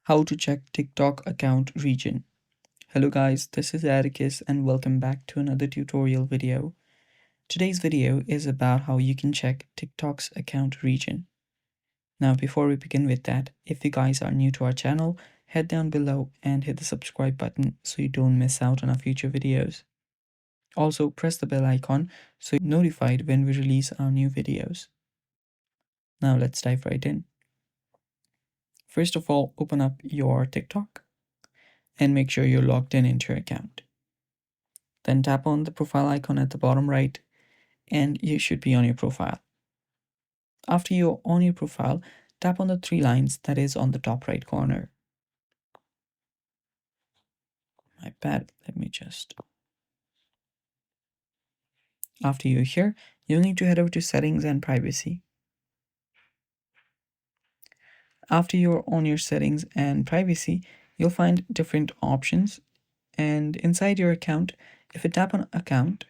How to check TikTok account region. Hello guys, this is Atticus and welcome back to another tutorial video. Today's video is about how you can check TikTok's account region. Now before we begin with that, if you guys are new to our channel, head down below and hit the subscribe button so you don't miss out on our future videos. Also press the bell icon so you're notified when we release our new videos. Now let's dive right in. First of all, open up your TikTok and make sure you're logged in into your account. Then tap on the profile icon at the bottom right and you should be on your profile. After you're on your profile, tap on the three lines that is on the top right corner. My bad, let me just. After you're here, you'll need to head over to settings and privacy. After you're on your settings and privacy, you'll find different options, and inside your account, if you tap on account,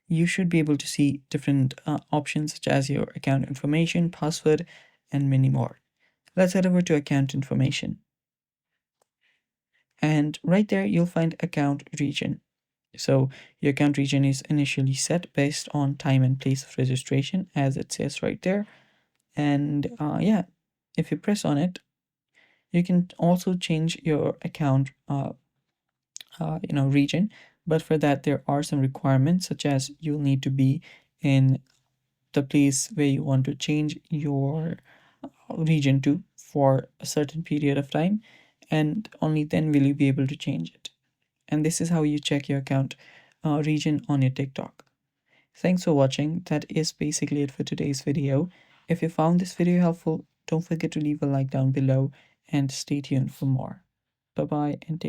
you should be able to see different options such as your account information, password, and many more. Let's head over to account information. And right there, you'll find account region. So your account region is initially set based on time and place of registration, as it says right there. And yeah, if you press on it, you can also change your account region. But for that, there are some requirements, such as you'll need to be in the place where you want to change your region to for a certain period of time, and only then will you be able to change it. And this is how you check your account region on your TikTok. Thanks for watching. That is basically it for today's video. If you found this video helpful, don't forget to leave a like down below and stay tuned for more. Bye bye and take